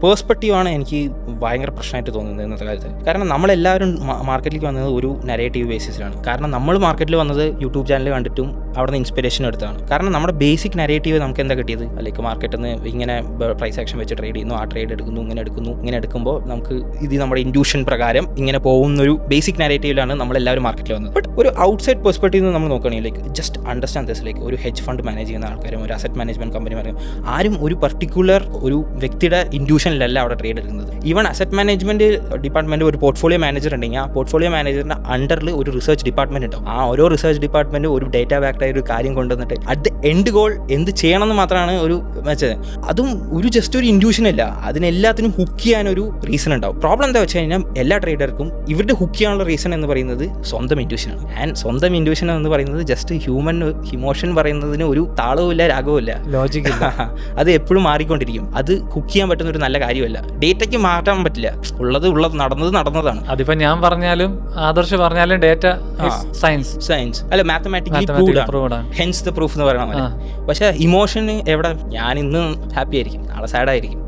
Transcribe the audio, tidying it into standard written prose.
പേഴ്സ്പെക്റ്റീവാണ് എനിക്ക് ഭയങ്കര പ്രശ്നമായിട്ട് തോന്നുന്നത് ഇന്നത്തെ കാലത്ത്. കാരണം നമ്മളെല്ലാവരും മാർക്കറ്റിലേക്ക് വന്നത് ഒരു നെറേറ്റീവ് ബേസിസിലാണ്. കാരണം നമ്മൾ മാർക്കറ്റിൽ വന്നത് യൂട്യൂബ് ചാനൽ കണ്ടിട്ടും അവിടെ നിന്ന് ഇൻസ്പിറേഷൻ എടുത്താണ്. കാരണം നമ്മുടെ ബേസിക് നെറേറ്റീവ് നമുക്ക് എന്താ കിട്ടിയത്, ലൈക്ക് മാർക്കറ്റിൽ നിന്ന് ഇങ്ങനെ പ്രൈസ് ആക്ഷൻ വെച്ച് ട്രേഡ് ചെയ്യുന്നു, ആ ട്രേഡ് എടുക്കുന്നു, ഇങ്ങനെ എടുക്കുമ്പോൾ നമുക്ക് ഇത് നമ്മുടെ ഇൻഡ്യൂഷൻ പ്രകാരം ഇങ്ങനെ പോകുന്നൊരു ബേസിക് നെറേറ്റീവിലാണ് നമ്മളെല്ലാവരും മാർക്കറ്റിൽ വന്നത്. ബട്ട് ഒരു ഔട്ട്സൈഡ് പെർസ്പെക്റ്റീവ് നിന്ന് നമ്മൾ നോക്കുകയാണെങ്കിൽ like just understand this, like ഒരു ഹെഡ്ജ് ഫണ്ട് മാനേജ് ചെയ്യുന്ന ആൾക്കാരും ഒരു അസറ്റ് മാനേജ്മെന്റ് കമ്പനി ആരും ഒരു പർട്ടിക്കുലർ ഒരു വ്യക്തിയുടെ ഇൻഡ്യൂഷനിലല്ല അവിടെ ട്രേഡ് എടുക്കുന്നത്. ഈവൻ അസറ്റ് മാനേജ്മെന്റ് ഡിപ്പാർട്ട്മെന്റ് ഒരു പോർട്ട്ഫോളിയോ മാനേജർ ഉണ്ടെങ്കിൽ ആ പോർട്ട്ഫോളിയോ മാനേജറിന്റെ അണ്ടറിൽ ഒരു റിസർച്ച് ഡിപ്പാർട്ട്മെന്റ് ഉണ്ടാവും. ആ ഓരോ റിസർച്ച് ഡിപ്പാർട്ട്മെന്റ് ഒരു ഡേറ്റ ബാക്ഡ് ആയ ഒരു കാര്യം കൊണ്ടുവന്നിട്ട് അറ്റ് ദ എൻഡ് ഗോൾ എന്ത് ചെയ്യണമെന്ന് മാത്രമാണ് ഒരു വെച്ചത്. അതും ജസ്റ്റ് ഒരു ഇൻഡ്യൂഷൻ അല്ല, അതിനെല്ലാത്തിനും ഹുക്ക് ചെയ്യാനൊരു റീസൺ ഉണ്ടാവും. പ്രോബ്ലം എന്താ വെച്ച് കഴിഞ്ഞാൽ എല്ലാ ട്രേഡർക്കും ഇവരുടെ ഹുക്ക് ചെയ്യാനുള്ള റീസൺ എന്ന് പറയുന്നത് സ്വന്തം ഇൻഡ്യൂഷനാണ്. ആൻഡ് സ്വന്തം ഇൻഡ്യൂഷൻ എന്ന് പറയുന്നത് ജസ്റ്റ് ഹ്യൂമൻ ഇമോഷൻ പറയുന്നതിന് ഒരു താളവും ഇല്ല, രാഗവും ഇല്ല, ലോജിക് ഇല്ല. അത് എപ്പോഴും മാറിക്കൊണ്ടിരിക്കും. അത് ഹുക്ക് ചെയ്യാൻ പറ്റുന്ന ഒരു നല്ല കാര്യമല്ല. ഡേറ്റയ്ക്ക് മാറ്റാൻ പറ്റില്ല. ഉള്ളത് നടന്നതാണ്. അതിപ്പോ ഞാൻ പറഞ്ഞാലും ആദർശ് പറഞ്ഞാലും ഡേറ്റ സയൻസ് അല്ല, മാത്തമാറ്റിക്കലി പ്രൂവ്ഡ് ആണ്. ഹെൻസ് ദ പ്രൂഫ് എന്ന് പറയണം. പക്ഷെ ഇമോഷൻ എവിടെ? ഞാൻ ഇന്ന് ഹാപ്പി ആയിരിക്കും, നാളെ സാഡ് ആയിരിക്കും.